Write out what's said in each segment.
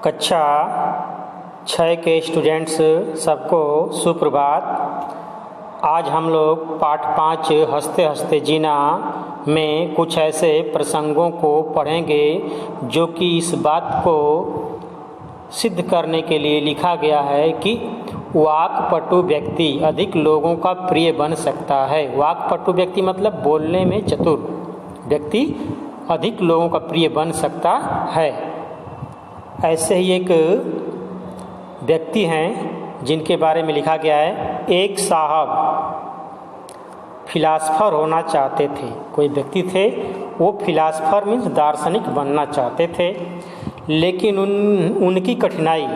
कक्षा 6 के स्टूडेंट्स सबको सुप्रभात। आज हम लोग पाठ 5 हंसते हंसते जीना में कुछ ऐसे प्रसंगों को पढ़ेंगे जो कि इस बात को सिद्ध करने के लिए लिखा गया है कि वाक्पटु व्यक्ति अधिक लोगों का प्रिय बन सकता है। वाक्पटु व्यक्ति मतलब बोलने में चतुर व्यक्ति अधिक लोगों का प्रिय बन सकता है। ऐसे ही एक व्यक्ति हैं जिनके बारे में लिखा गया है, एक साहब फिलासफर होना चाहते थे। कोई व्यक्ति थे, वो फिलासफर मीन्स दार्शनिक बनना चाहते थे, लेकिन उनकी कठिनाई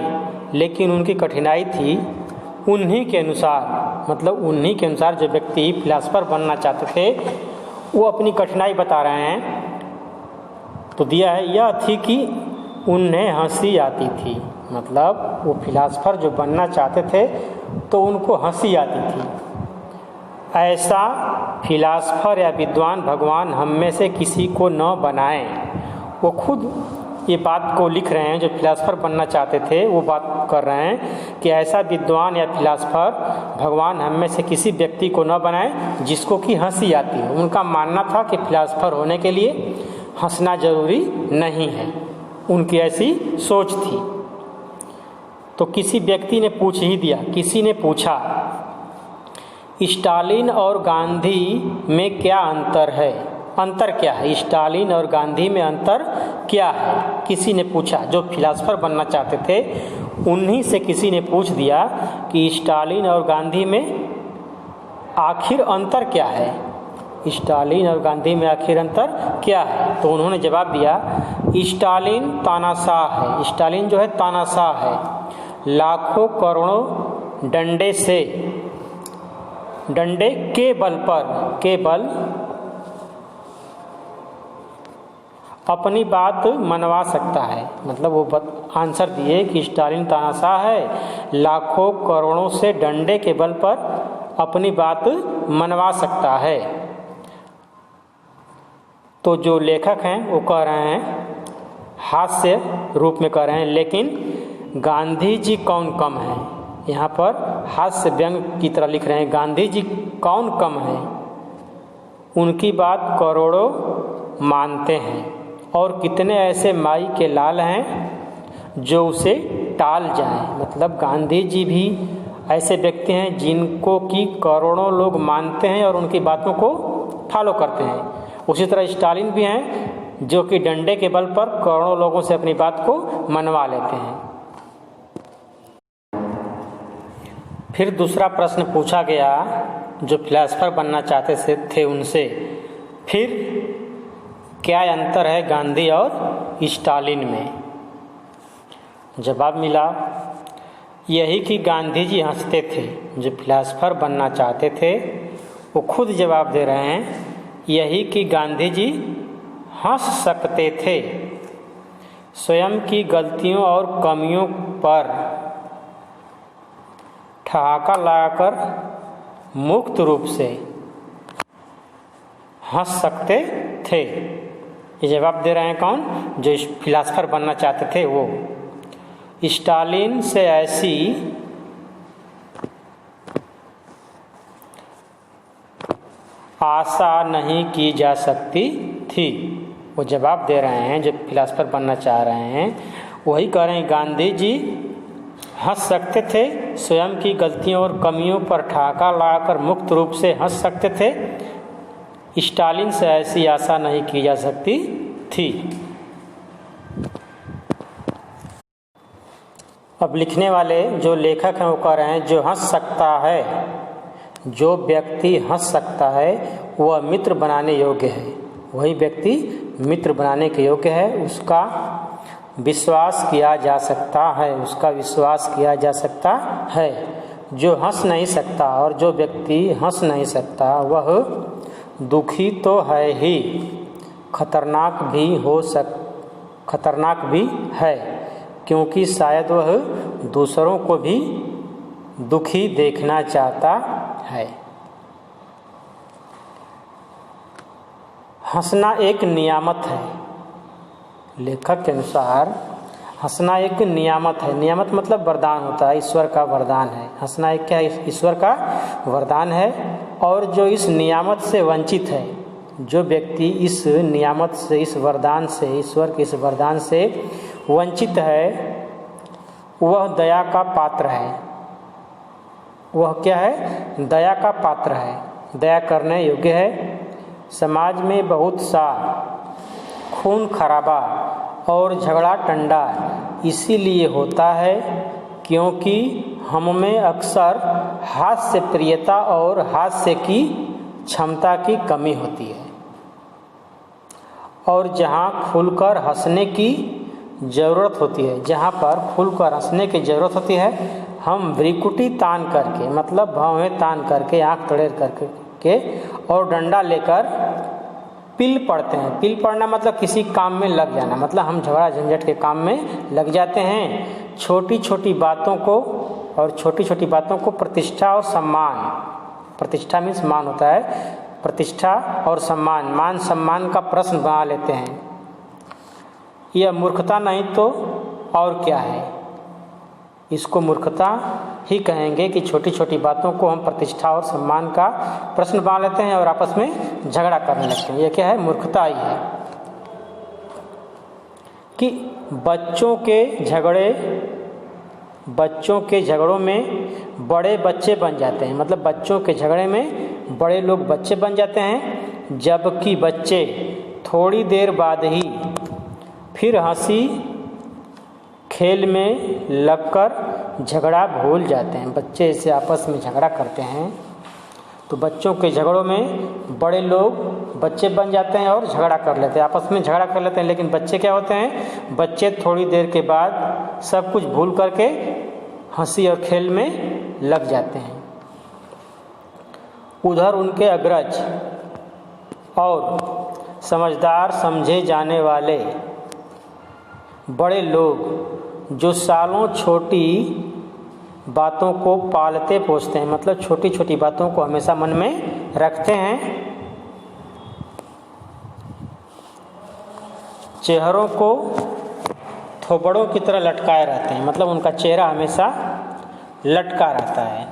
थी उन्हीं के अनुसार जो व्यक्ति फिलासफर बनना चाहते थे वो अपनी कठिनाई बता रहे हैं। तो दिया है, यह थी कि उन्हें हंसी आती थी। मतलब वो फिलासफर जो बनना चाहते थे तो उनको हंसी आती थी। ऐसा फिलासफर या विद्वान भगवान हम में से किसी को न बनाएं। वो खुद ये बात को लिख रहे हैं, जो फिलासफर बनना चाहते थे वो बात कर रहे हैं कि ऐसा विद्वान या फिलासफर भगवान हम में से किसी व्यक्ति को न बनाएं जिसको कि हंसी आती हो। उनका मानना था कि फिलासफर होने के लिए हंसना जरूरी नहीं है, उनकी ऐसी सोच थी। तो किसी व्यक्ति ने पूछ ही दिया, किसी ने पूछा, स्टालिन और गांधी में क्या अंतर है? अंतर क्या है? स्टालिन और गांधी में अंतर क्या है? किसी ने पूछा, जो फिलासफर बनना चाहते थे उन्हीं से किसी ने पूछ दिया कि स्टालिन और गांधी में आखिर अंतर क्या है? स्टालिन और गांधी में आखिर अंतर क्या है? तो उन्होंने जवाब दिया, स्टालिन तानाशाह है। स्टालिन जो है तानाशाह है, लाखों करोड़ों डंडे के बल अपनी बात मनवा सकता है। मतलब वो आंसर दिए कि स्टालिन तानाशाह है, लाखों करोड़ों से डंडे के बल पर अपनी बात मनवा सकता है। तो जो लेखक हैं वो कह रहे हैं, हास्य रूप में कह रहे हैं, लेकिन गांधी जी कौन कम है? यहाँ पर हास्य व्यंग की तरह लिख रहे हैं, गांधी जी कौन कम है? उनकी बात करोड़ों मानते हैं, और कितने ऐसे माई के लाल हैं जो उसे टाल जाएं। मतलब गांधी जी भी ऐसे व्यक्ति हैं जिनको कि करोड़ों लोग मानते हैं और उनकी बातों को फॉलो करते हैं। उसी तरह स्टालिन भी हैं जो कि डंडे के बल पर करोड़ों लोगों से अपनी बात को मनवा लेते हैं। फिर दूसरा प्रश्न पूछा गया जो फिलासफर बनना चाहते थे उनसे, फिर क्या अंतर है गांधी और स्टालिन में? जवाब मिला, यही कि गांधी जी हंसते थे। जो फिलासफर बनना चाहते थे वो खुद जवाब दे रहे हैं, यही कि गांधी जी हंस सकते थे। स्वयं की गलतियों और कमियों पर ठहाका लगाकर मुक्त रूप से हंस सकते थे। ये जवाब दे रहे हैं कौन? जो फिलासफर बनना चाहते थे वो। स्टालिन से ऐसी आशा नहीं की जा सकती थी। वो जवाब दे रहे हैं, जो फिलासफर बनना चाह रहे हैं वही कह रहे हैं, गांधी जी हंस सकते थे, स्वयं की गलतियों और कमियों पर ठहाका लगाकर मुक्त रूप से हंस सकते थे। स्टालिन से ऐसी आशा नहीं की जा सकती थी। अब लिखने वाले जो लेखक हैं वो कह रहे हैं, जो हंस सकता है, जो व्यक्ति हंस सकता है वह मित्र बनाने योग्य है। वही व्यक्ति मित्र बनाने के योग्य है, उसका विश्वास किया जा सकता है। जो हंस नहीं सकता और जो व्यक्ति हंस नहीं सकता वह दुखी तो है ही, खतरनाक भी है, क्योंकि शायद वह दूसरों को भी दुखी देखना चाहता है। हंसना एक नियामत है। लेखक के अनुसार हंसना एक नियामत है। नियामत मतलब वरदान होता है, ईश्वर का वरदान है। हंसना एक क्या है? ईश्वर का वरदान है। और जो इस नियामत से वंचित है, जो व्यक्ति इस नियामत से, इस वरदान से, ईश्वर के इस वरदान से वंचित है, वह दया का पात्र है। वह क्या है? दया का पात्र है, दया करने योग्य है। समाज में बहुत सा खून खराबा और झगड़ा टंडा इसीलिए होता है क्योंकि हम में अक्सर हास्य प्रियता और हास्य की क्षमता की कमी होती है। और जहाँ खुलकर हंसने की ज़रूरत होती है, जहाँ पर खुलकर हंसने की ज़रूरत होती है, हम भ्रिकुटी तान करके, मतलब भौहें तान करके, आँख टेढ़े करके और डंडा लेकर पिल पड़ते हैं। पिल पड़ना मतलब किसी काम में लग जाना, मतलब हम झगड़ा झंझट के काम में लग जाते हैं। छोटी छोटी बातों को, और छोटी छोटी बातों को प्रतिष्ठा और सम्मान, प्रतिष्ठा मीन्स मान होता है, प्रतिष्ठा और सम्मान, मान सम्मान का प्रश्न बना लेते हैं। यह मूर्खता नहीं तो और क्या है? इसको मूर्खता ही कहेंगे कि छोटी छोटी बातों को हम प्रतिष्ठा और सम्मान का प्रश्न बना लेते हैं और आपस में झगड़ा करने लगते हैं। यह क्या है? मूर्खता ही है। कि बच्चों के झगड़ों में बड़े बच्चे बन जाते हैं, मतलब बच्चों के झगड़े में बड़े लोग बच्चे बन जाते हैं, जबकि बच्चे थोड़ी देर बाद ही फिर हंसी खेल में लगकर झगड़ा भूल जाते हैं। बच्चे ऐसे आपस में झगड़ा करते हैं तो बच्चों के झगड़ों में बड़े लोग बच्चे बन जाते हैं और झगड़ा कर लेते हैं, आपस में झगड़ा कर लेते हैं। लेकिन बच्चे क्या होते हैं? बच्चे थोड़ी देर के बाद सब कुछ भूल करके हंसी और खेल में लग जाते हैं। उधर उनके अग्रज और समझदार समझे जाने वाले बड़े लोग जो सालों छोटी बातों को पालते पोसते हैं, मतलब छोटी छोटी बातों को हमेशा मन में रखते हैं, चेहरों को थोबड़ों की तरह लटकाए रहते हैं, मतलब उनका चेहरा हमेशा लटका रहता है,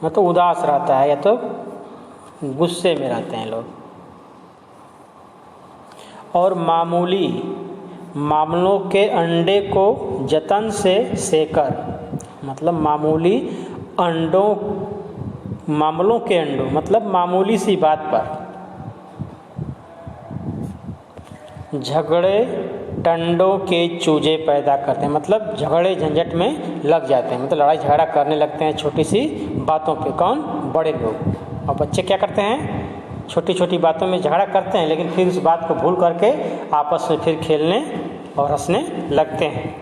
मतलब उदास रहता है या तो गुस्से में रहते हैं लोग। और मामूली मामलों के अंडे को जतन से सेकर, मतलब मामलों के अंडों मतलब मामूली सी बात पर झगड़े टंडों के चूजे पैदा करते हैं, मतलब झगड़े झंझट में लग जाते हैं, मतलब लड़ाई झगड़ा करने लगते हैं छोटी सी बातों पे। कौन? बड़े लोग। और बच्चे क्या करते हैं? छोटी छोटी बातों में झगड़ा करते हैं, लेकिन फिर उस बात को भूल करके आपस में फिर खेलने और हंसने लगते हैं।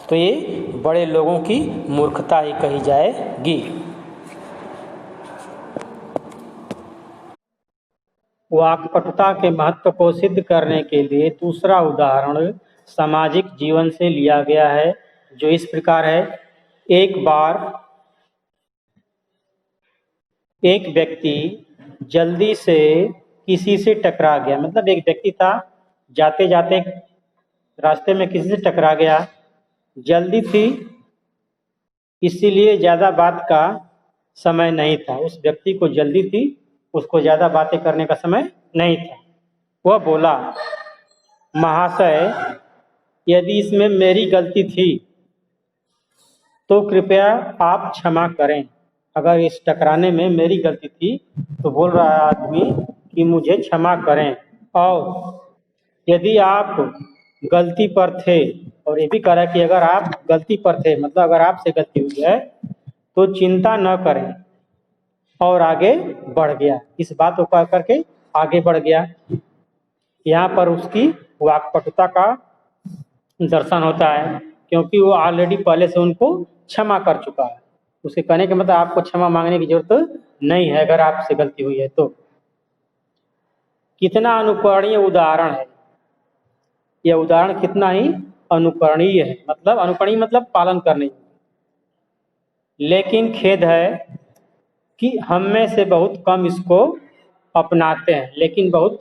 तो ये बड़े लोगों की मूर्खता ही कही जाएगी। वाक्पटुता के महत्व को सिद्ध करने के लिए दूसरा उदाहरण सामाजिक जीवन से लिया गया है, जो इस प्रकार है। एक बार एक व्यक्ति जल्दी से किसी से टकरा गया, मतलब एक व्यक्ति था, जाते जाते रास्ते में किसी से टकरा गया, जल्दी थी इसीलिए ज़्यादा बात का समय नहीं था। उस व्यक्ति को जल्दी थी, उसको ज़्यादा बातें करने का समय नहीं था। वह बोला, महाशय, यदि इसमें मेरी गलती थी तो कृपया आप क्षमा करें। अगर इस टकराने में मेरी गलती थी तो बोल रहा है आदमी कि मुझे क्षमा करें। और यदि आप गलती पर थे, और ये भी कह रहा है कि अगर आप गलती पर थे, मतलब अगर आपसे गलती हुई है तो चिंता न करें, और आगे बढ़ गया। इस बात को कह करके आगे बढ़ गया। यहाँ पर उसकी वाक्पटुता का दर्शन होता है, क्योंकि वो ऑलरेडी पहले से उनको क्षमा कर चुका है। उसके कहने के मतलब आपको क्षमा मांगने की जरूरत नहीं है अगर आपसे गलती हुई है तो। कितना अनुकरणीय उदाहरण है यह उदाहरण, कितना ही अनुकरणीय है, मतलब अनुकरणीय मतलब पालन करने। लेकिन खेद है कि हम में से बहुत कम इसको अपनाते हैं, लेकिन बहुत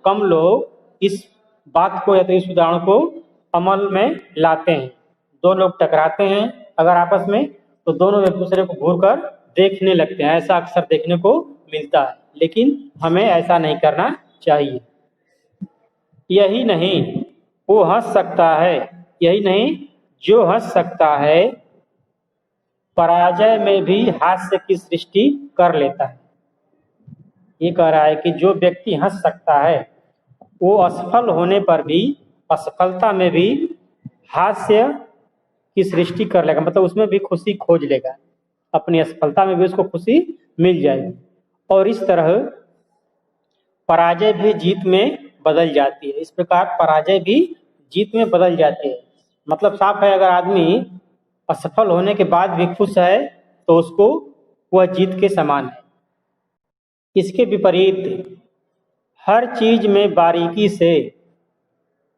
कम लोग इस बात को या तो इस उदाहरण को अमल में लाते हैं। दो लोग टकराते हैं अगर आपस में, तो दोनों एक दूसरे को घूर कर देखने लगते हैं। ऐसा अक्सर देखने को मिलता है, लेकिन हमें ऐसा नहीं करना चाहिए। यही नहीं वो हंस सकता है, यही नहीं जो हंस सकता है पराजय में भी हास्य की सृष्टि कर लेता है। ये कह रहा है कि जो व्यक्ति हंस सकता है वो असफल होने पर भी, असफलता में भी हास्य की सृष्टि कर लेगा, मतलब उसमें भी खुशी खोज लेगा। अपनी असफलता में भी उसको खुशी मिल जाएगी। और इस तरह पराजय भी जीत में बदल जाती है। इस प्रकार पराजय भी जीत में बदल जाती है। मतलब साफ है, अगर आदमी असफल होने के बाद भी खुश है तो उसको वह जीत के समान है। इसके विपरीत हर चीज में बारीकी से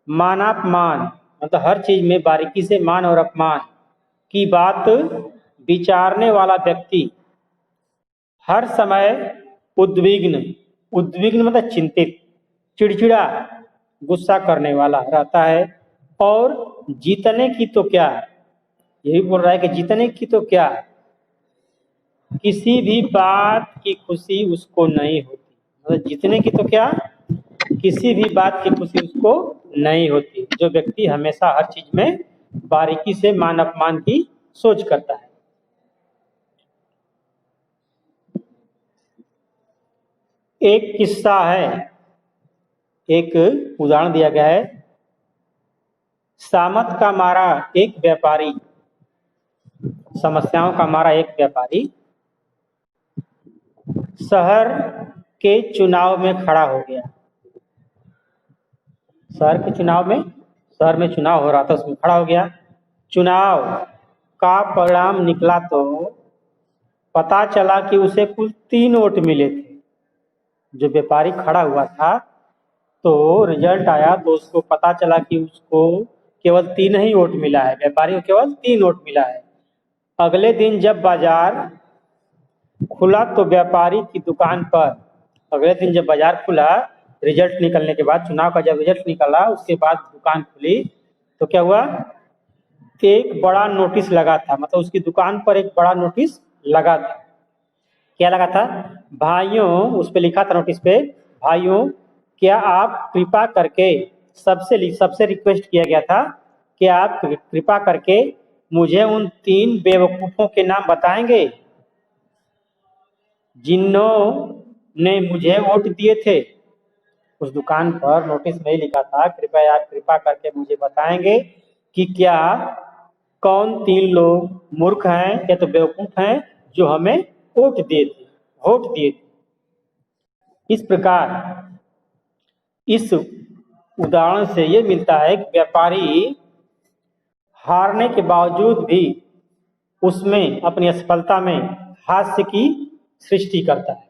मानापमान, मतलब हर चीज में बारीकी से मान और अपमान की बात विचारने वाला व्यक्ति हर समय उद्विग्न, उद्विग्न मतलब चिंतित, चिड़चिड़ा, गुस्सा करने वाला रहता है। और जीतने की तो क्या, यही बोल रहा है कि जीतने की तो क्या, किसी भी बात की खुशी उसको नहीं होती। मतलब जीतने की तो क्या, किसी भी बात की खुशी उसको नहीं होती। जो व्यक्ति हमेशा हर चीज में बारीकी से मान अपमान की सोच करता है। एक किस्सा है, एक उदाहरण दिया गया है। सामत का मारा एक व्यापारी, समस्याओं का मारा एक व्यापारी शहर के चुनाव में खड़ा हो गया। शहर के चुनाव में, शहर में चुनाव हो रहा था, उसमें खड़ा हो गया। चुनाव का परिणाम निकला तो पता चला कि उसे कुल 3 वोट मिले थे। जो व्यापारी खड़ा हुआ था तो रिजल्ट आया तो उसको पता चला कि उसको केवल 3 ही वोट मिला है, व्यापारी को केवल 3 वोट मिला है। अगले दिन जब बाजार खुला तो व्यापारी की दुकान पर, अगले दिन जब बाजार खुला, रिजल्ट निकलने के बाद, चुनाव का जब रिजल्ट निकला उसके बाद दुकान खुली तो क्या हुआ, एक बड़ा नोटिस लगा था। मतलब उसकी दुकान पर एक बड़ा नोटिस लगा था। क्या लगा था? भाइयों, उस पे लिखा था नोटिस पे, भाइयों क्या आप कृपा करके, सबसे रिक्वेस्ट किया गया था कि आप कृपा करके मुझे उन 3 बेवकूफों के नाम बताएंगे जिन्होंने मुझे वोट दिए थे। उस दुकान पर नोटिस में लिखा था, कृपया आप कृपा करके मुझे बताएंगे कि क्या कौन 3 लोग मूर्ख हैं या तो बेवकूफ हैं जो हमें वोट दिए थे। इस प्रकार इस उदाहरण से ये मिलता है कि व्यापारी हारने के बावजूद भी उसमें, अपनी असफलता में हास्य की सृष्टि करता है।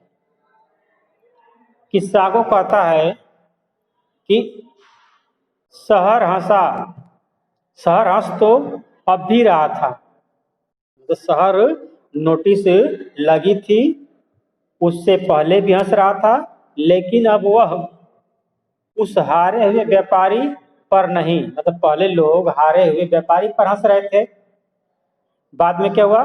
किस्सा को कहता है कि शहर हंस तो अब भी रहा था। तो शहर नोटिस लगी थी, उससे पहले भी हंस रहा था, लेकिन अब वह उस हारे हुए व्यापारी पर नहीं, मतलब पहले लोग हारे हुए व्यापारी पर हंस रहे थे, बाद में क्या हुआ,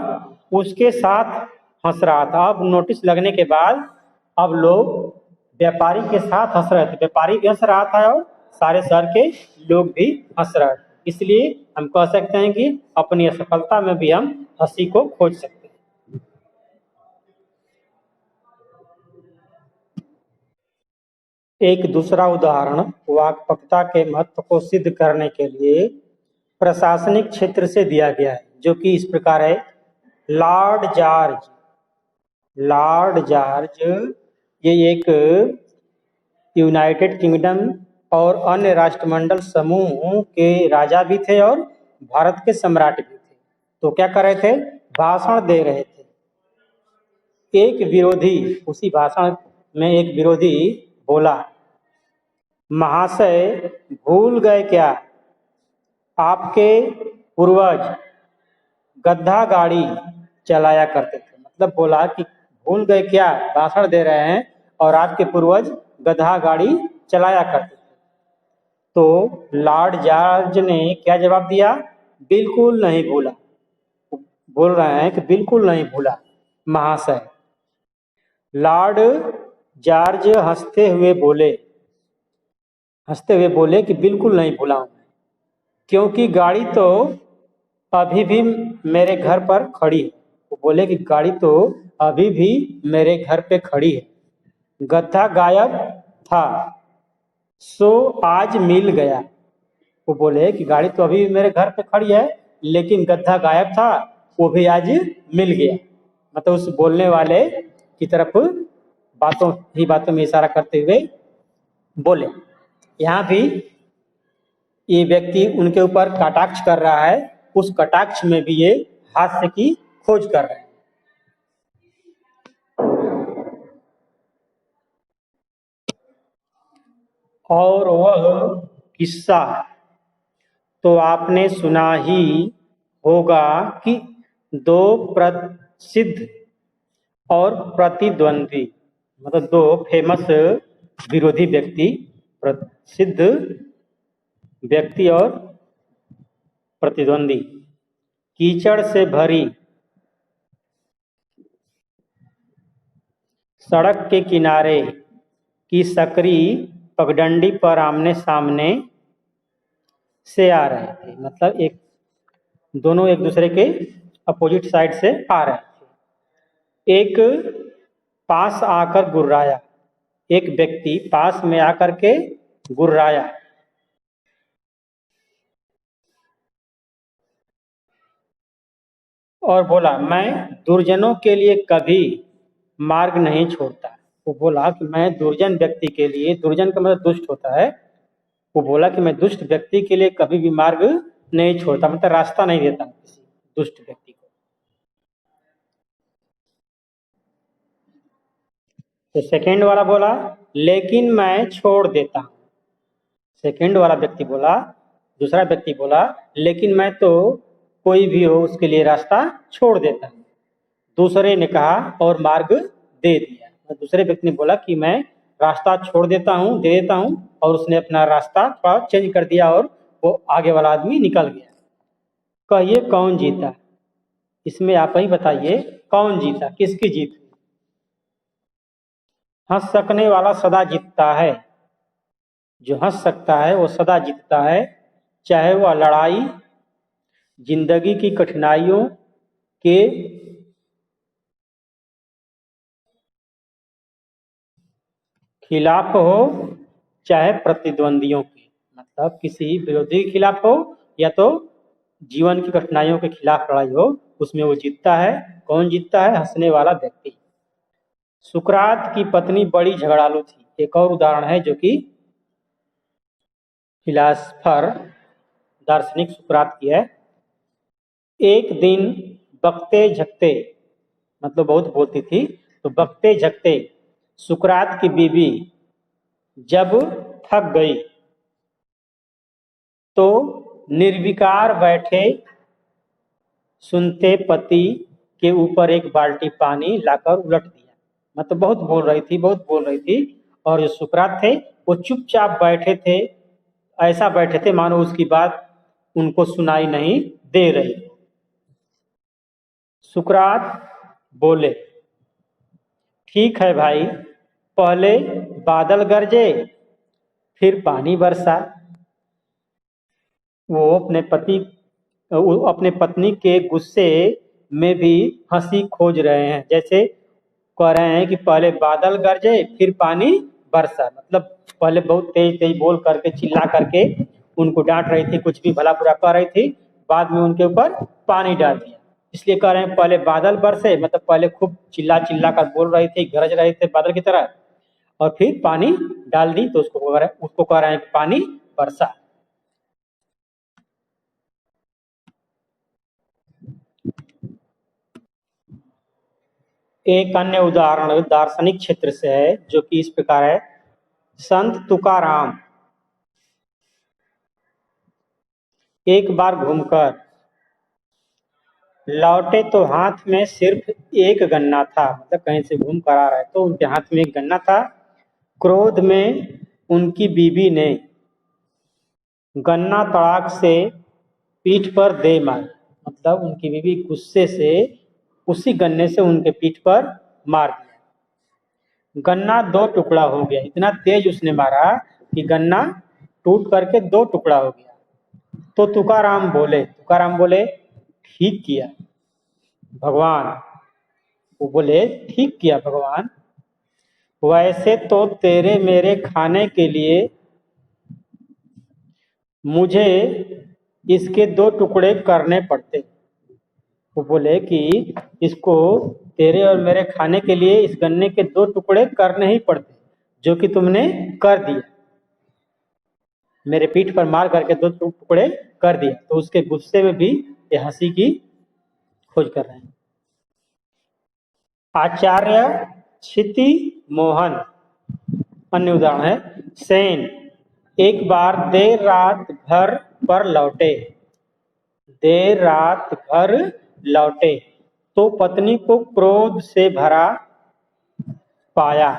उसके साथ हंस रहा था। अब नोटिस लगने के बाद अब लोग व्यापारी के साथ हंस रहे थे, व्यापारी भी हंस रहा था और सारे शहर के लोग भी हंस रहे थे। इसलिए हम कह सकते हैं कि अपनी असफलता में भी हम हंसी को खोज सकते हैं। एक दूसरा उदाहरण वाक्पटुता के महत्व को सिद्ध करने के लिए प्रशासनिक क्षेत्र से दिया गया है, जो कि इस प्रकार है। लॉर्ड जॉर्ज ये एक यूनाइटेड किंगडम और अन्य राष्ट्रमंडल समूह के राजा भी थे और भारत के सम्राट भी थे। तो क्या कर रहे थे, भाषण दे रहे थे। एक विरोधी, उसी भाषण में एक विरोधी बोला, महाशय भूल गए क्या, आपके पूर्वज गधा गाड़ी चलाया करते थे। मतलब बोला कि भूल गए क्या, भाषण दे रहे हैं और आपके पूर्वज गधा गाड़ी चलाया करते थे। तो लॉर्ड जॉर्ज ने क्या जवाब दिया? बिल्कुल नहीं भूला। बोल रहे हैं कि बिल्कुल नहीं भूला महाशय। लॉर्ड जॉर्ज हंसते हुए बोले कि बिल्कुल नहीं भूला हूं, क्योंकि गाड़ी तो अभी भी मेरे घर पर खड़ी है। वो बोले कि गाड़ी तो अभी भी मेरे घर पे खड़ी है। गधा गायब था, सो आज मिल गया। वो बोले कि गाड़ी तो अभी भी मेरे घर पे खड़ी है, लेकिन गधा गायब था, वो भी आज मिल गया। मतलब उस बोलने वाले की तरफ बातों में इशारा करते हुए बोले। यहाँ भी ये व्यक्ति उनके ऊपर कटाक्ष कर रहा है, उस कटाक्ष में भी ये हास्य की खोज कर रहे हैं। और वह किस्सा तो आपने सुना ही होगा कि दो प्रसिद्ध और प्रतिद्वंद्वी, मतलब दो फेमस विरोधी व्यक्ति, प्रसिद्ध व्यक्ति और प्रतिद्वंदी, कीचड़ से भरी सड़क के किनारे की सकरी पगडंडी पर आमने सामने से आ रहे थे। मतलब दोनों एक दूसरे के अपोजिट साइड से आ रहे थे। एक पास आकर गुर्राया, एक व्यक्ति पास में आकर के गुर्राया। और बोला, मैं दुर्जनों के लिए कभी मार्ग नहीं छोड़ता। वो बोला कि मैं दुर्जन व्यक्ति के लिए, दुर्जन का मतलब दुष्ट होता है, वो बोला कि मैं दुष्ट व्यक्ति के लिए कभी भी मार्ग नहीं छोड़ता, मतलब रास्ता नहीं देता किसी दुष्ट व्यक्ति को। तो सेकंड वाला बोला, लेकिन मैं छोड़ देता हूं। सेकंड वाला व्यक्ति बोला, दूसरा व्यक्ति बोला, लेकिन मैं तो कोई भी हो उसके लिए रास्ता छोड़ देता हूं। दूसरे ने कहा और मार्ग दे दिया। दूसरे व्यक्ति ने बोला कि मैं रास्ता छोड़ देता हूं, दे देता हूं, और उसने अपना रास्ता थोड़ा चेंज कर दिया और वो आगे वाला आदमी निकल गया। कहिए कौन जीता? इसमें आप ही बताइए कौन जीता, किसकी जीत? हंस सकने वाला सदा जीतता है। जो हंस सकता है वो सदा जीतता है, चाहे वह लड़ाई, जिंदगी की कठिनाइयों के खिलाफ हो, चाहे प्रतिद्वंदियों के, मतलब किसी विरोधी के खिलाफ हो या तो जीवन की कठिनाइयों के खिलाफ लड़ाई हो, उसमें वो जीतता है। कौन जीतता है? हंसने वाला व्यक्ति। सुकरात की पत्नी बड़ी झगड़ालू थी। एक और उदाहरण है जो कि फिलासफर दार्शनिक सुकरात की है। एक दिन बकते झकते, मतलब बहुत बोलती थी, तो बकते झकते सुकरात की बीवी जब थक गई तो निर्विकार बैठे सुनते पति के ऊपर एक बाल्टी पानी लाकर उलट दिया। मतलब बहुत बोल रही थी, और जो सुकरात थे वो चुपचाप बैठे थे, ऐसा बैठे थे मानो उसकी बात उनको सुनाई नहीं दे रही। सुकरात बोले, ठीक है भाई, पहले बादल गरजे फिर पानी बरसा। वो अपने पत्नी के गुस्से में भी हंसी खोज रहे हैं, जैसे कह रहे हैं कि पहले बादल गरजे फिर पानी बरसा। मतलब पहले बहुत तेज तेज बोल करके, चिल्ला करके उनको डांट रही थी, कुछ भी भला बुरा कह रही थी, बाद में उनके ऊपर पानी डाल दिया। इसलिए कह रहे हैं पहले बादल बरसे, मतलब पहले खूब चिल्ला चिल्ला कर बोल रहे थे, गरज रहे थे बादल की तरह, और फिर पानी डाल दी तो उसको कह रहे हैं पानी बरसा। एक अन्य उदाहरण दार्शनिक क्षेत्र से है जो कि इस प्रकार है। संत तुकाराम एक बार घूमकर लौटे तो हाथ में सिर्फ एक गन्ना था, मतलब कहीं से घूम कर आ रहे तो उनके हाथ में एक गन्ना था। क्रोध में उनकी बीवी ने गन्ना तड़ाक से पीठ पर दे मार, मतलब उनकी बीवी गुस्से से उसी गन्ने से उनके पीठ पर मार दिया। गन्ना दो टुकड़ा हो गया, इतना तेज उसने मारा कि गन्ना टूट करके दो टुकड़ा हो गया। तो तुकाराम बोले ठीक किया भगवान। वो बोले ठीक किया भगवान, वैसे तो तेरे मेरे खाने के लिए मुझे इसके दो टुकड़े करने पड़ते। वो बोले कि इसको तेरे और मेरे खाने के लिए इस गन्ने के दो टुकड़े करने ही पड़ते, जो कि तुमने कर दिया, मेरे पीठ पर मार करके दो टुकड़े कर दिया। तो उसके गुस्से में भी ये हंसी की खोज कर रहे हैं। आचार्य क्षिति मोहन, अन्य उदाहरण है। सेन, एक बार देर रात घर पर लौटे तो पत्नी को क्रोध से भरा पाया।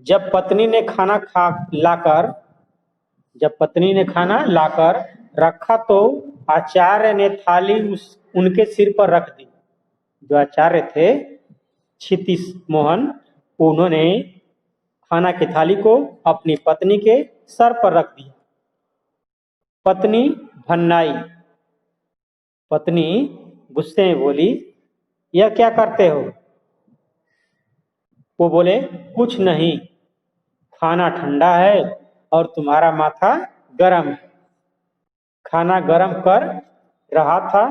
जब पत्नी ने खाना लाकर रखा तो आचार्य ने थाली उनके सिर पर रख दी। जो आचार्य थे क्षिति मोहन, उन्होंने खाना की थाली को अपनी पत्नी के सर पर रख दिया। पत्नी भन्नाई, पत्नी गुस्से में बोली, यह क्या करते हो? वो बोले, कुछ नहीं, खाना ठंडा है और तुम्हारा माथा गर्म है। खाना गर्म कर रहा था।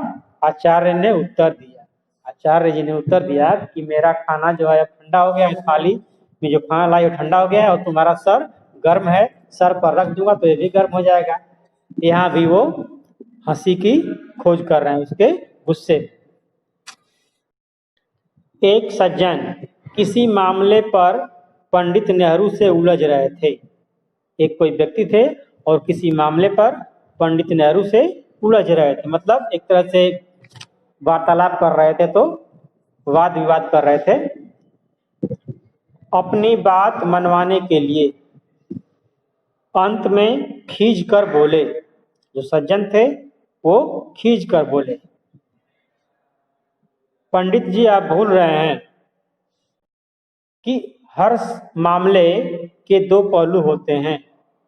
आचार्य जी ने उत्तर दिया कि मेरा खाना जो है अब ठंडा हो गया है, थाली में जो खाना लाई वो ठंडा हो गया है और तुम्हारा सर गर्म है, सर पर रख दूंगा तो ये भी गर्म हो जाएगा। यहाँ भी वो हंसी की खोज कर रहे हैं उसके गुस्से। एक सज्जन किसी मामले पर पंडित नेहरू से उलझ रहे थे। एक कोई व्यक्ति थे और किसी मामले पर पंडित नेहरू से उलझ रहे थे, मतलब एक तरह से वार्तालाप कर रहे थे, तो वाद विवाद कर रहे थे। अपनी बात मनवाने के लिए अंत में खींच कर बोले, जो सज्जन थे वो खींच कर बोले, पंडित जी आप भूल रहे हैं कि हर मामले के दो पहलू होते हैं।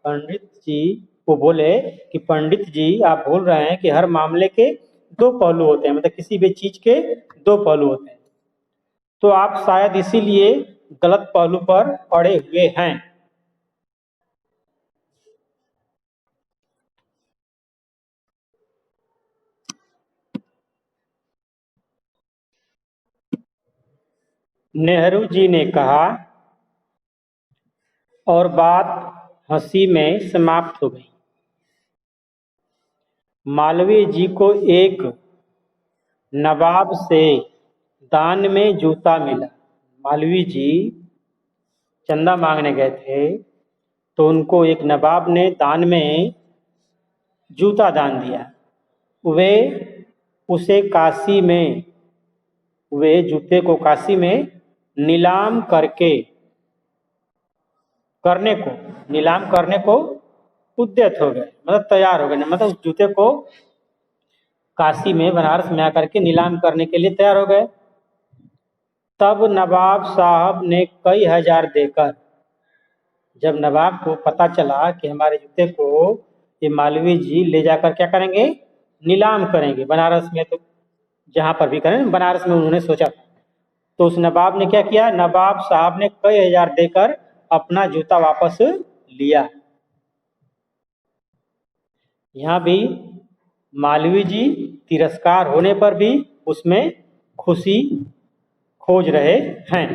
पंडित जी को बोले कि पंडित जी आप भूल रहे हैं कि हर मामले के दो पहलू होते हैं, मतलब किसी भी चीज के दो पहलू होते हैं, तो आप शायद इसीलिए गलत पहलू पर अड़े हुए हैं। नेहरू जी ने कहा और बात हंसी में समाप्त हो गई। मालवीय जी को एक नवाब से दान में जूता मिला। मालवीय जी चंदा मांगने गए थे तो उनको एक नवाब ने दान में जूता दान दिया। वे जूते को काशी में नीलाम करने को उद्यत हो गए, मतलब तैयार हो गए, मतलब उस जूते को काशी में बनारस में आकर के नीलाम करने के लिए तैयार हो गए। तब नवाब साहब ने कई हजार देकर, जब नवाब को पता चला कि हमारे जूते को ये मालवीय जी ले जाकर क्या करेंगे, नीलाम करेंगे बनारस में, तो जहां पर भी करें, बनारस में उन्होंने सोचा, तो उस नवाब ने क्या किया, नवाब साहब ने कई हजार देकर अपना जूता वापस लिया। यहाँ भी मालवीय जी तिरस्कार होने पर भी उसमें खुशी खोज रहे हैं।